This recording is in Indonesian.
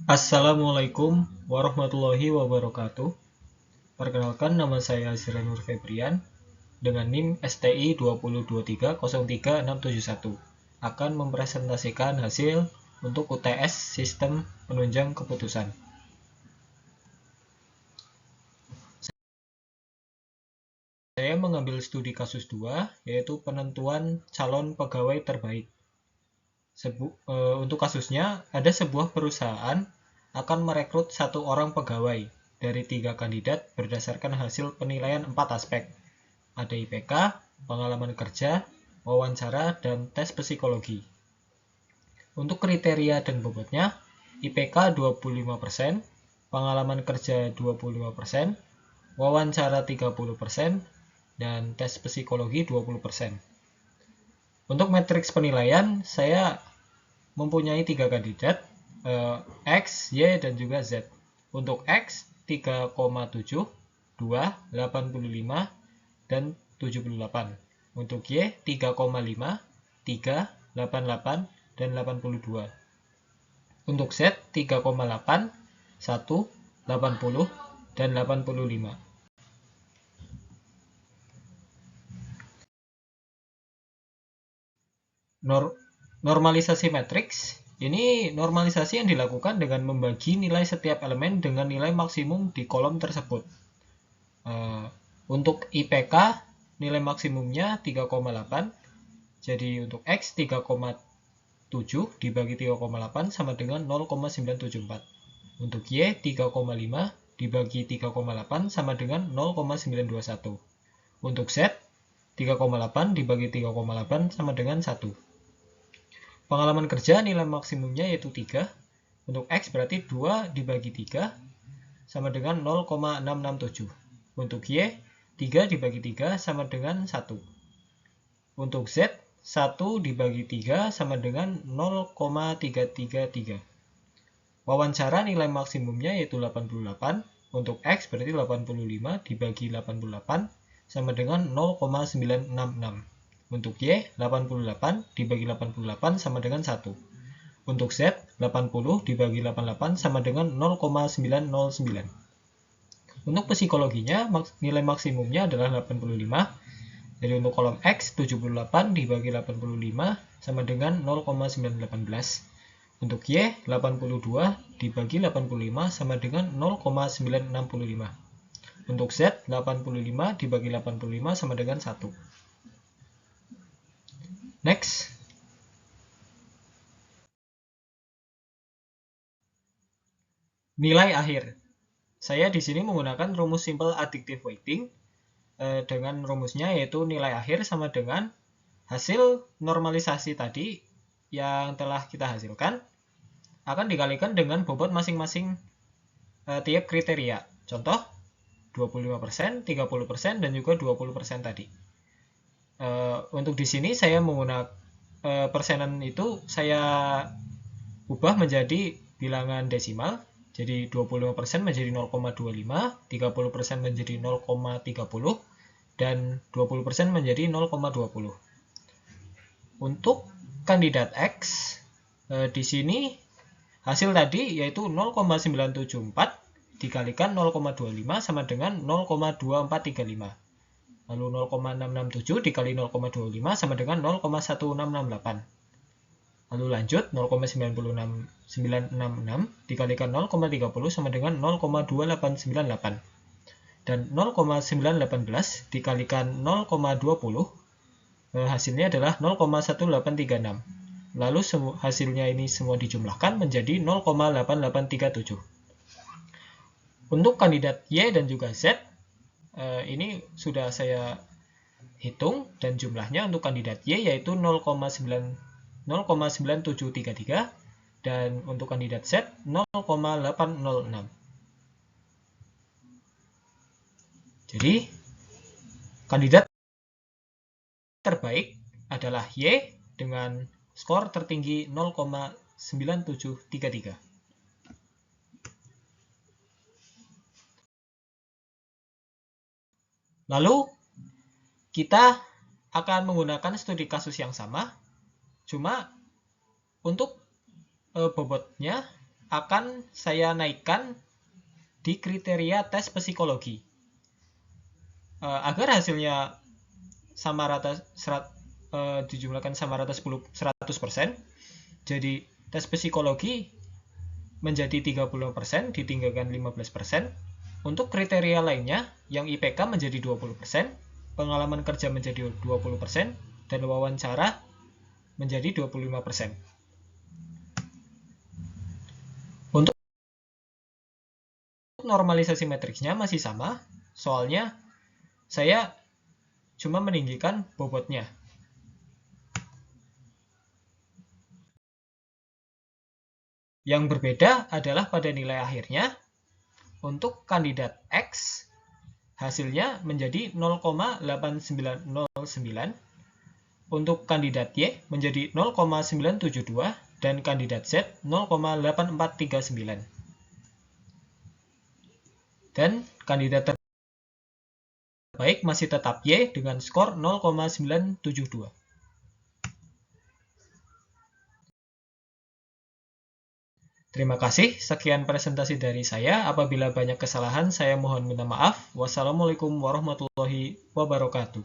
Assalamualaikum warahmatullahi wabarakatuh. Perkenalkan, nama saya Ziranur Febrian dengan NIM STI 2023030671 akan mempresentasikan hasil untuk UTS Sistem Penunjang Keputusan. Saya mengambil studi kasus 2, yaitu penentuan calon pegawai terbaik. Untuk kasusnya, ada sebuah perusahaan akan merekrut 1 orang pegawai dari 3 kandidat berdasarkan hasil penilaian 4 aspek. Ada IPK, pengalaman kerja, wawancara, dan tes psikologi. Untuk kriteria dan bobotnya, IPK 25%, pengalaman kerja 25%, wawancara 30%, dan tes psikologi 20%. Untuk matriks penilaian, saya mempunyai 3 kandidat, X, Y, dan juga Z. Untuk X, 3,7, 2, 85, dan 78. Untuk Y, 3,5, 3, 88, dan 82. Untuk Z, 3,8, 1, 80, dan 85. Normalisasi matriks. Ini normalisasi yang dilakukan dengan membagi nilai setiap elemen dengan nilai maksimum di kolom tersebut. Untuk IPK, nilai maksimumnya 3,8. Jadi untuk X 3,7 dibagi 3,8 sama dengan 0,974. Untuk Y 3,5 dibagi 3,8 sama dengan 0,921. Untuk Z 3,8 dibagi 3,8 sama dengan 1. Pengalaman kerja nilai maksimumnya yaitu 3. Untuk X berarti 2 dibagi 3 sama dengan 0,667. Untuk Y 3 dibagi 3 sama dengan 1. Untuk Z 1 dibagi 3 sama dengan 0,333. Wawancara nilai maksimumnya yaitu 88. Untuk X berarti 85 dibagi 88 sama dengan 0,966. Untuk Y, 88 dibagi 88 sama dengan 1. Untuk Z, 80 dibagi 88 sama dengan 0,909. Untuk psikologinya, nilai maksimumnya adalah 85. Jadi untuk kolom X, 78 dibagi 85 sama dengan 0,918. Untuk Y, 82 dibagi 85 sama dengan 0,965. Untuk Z, 85 dibagi 85 sama dengan 1. Next. Nilai akhir. Saya di sini menggunakan rumus simple addictive weighting dengan rumusnya yaitu nilai akhir sama dengan hasil normalisasi tadi yang telah kita hasilkan akan dikalikan dengan bobot masing-masing tiap kriteria. Contoh 25%, 30%, dan juga 20% tadi. Untuk di sini saya menggunakan persenan itu saya ubah menjadi bilangan desimal. Jadi 25% menjadi 0,25, 30% menjadi 0,30, dan 20% menjadi 0,20. Untuk kandidat X, di sini hasil tadi yaitu 0,974 dikalikan 0,25 sama dengan 0,2435. Lalu 0,667 dikali 0,25 sama dengan 0,1668. Lalu lanjut 0,966 dikalikan 0,30 sama dengan 0,2898. Dan 0,918 dikalikan 0,20 hasilnya adalah 0,1836. Lalu hasilnya ini semua dijumlahkan menjadi 0,8837. Untuk kandidat Y dan juga Z, ini sudah saya hitung dan jumlahnya untuk kandidat Y yaitu 0,9733 dan untuk kandidat Z 0,806. Jadi kandidat terbaik adalah Y dengan skor tertinggi 0,9733. Lalu kita akan menggunakan studi kasus yang sama, cuma untuk bobotnya akan saya naikkan di kriteria tes psikologi. Agar hasilnya sama rata dijumlahkan sama rata 100%, jadi tes psikologi menjadi 30%, ditinggalkan 15%. Untuk kriteria lainnya, yang IPK menjadi 20%, pengalaman kerja menjadi 20%, dan wawancara menjadi 25%. Untuk normalisasi matriksnya masih sama, soalnya saya cuma meninggikan bobotnya. Yang berbeda adalah pada nilai akhirnya. Untuk kandidat X, hasilnya menjadi 0,8909. Untuk kandidat Y menjadi 0,972 dan kandidat Z 0,8439. Dan kandidat terbaik masih tetap Y dengan skor 0,972. Terima kasih, sekian presentasi dari saya. Apabila banyak kesalahan, saya mohon minta maaf. Wassalamualaikum warahmatullahi wabarakatuh.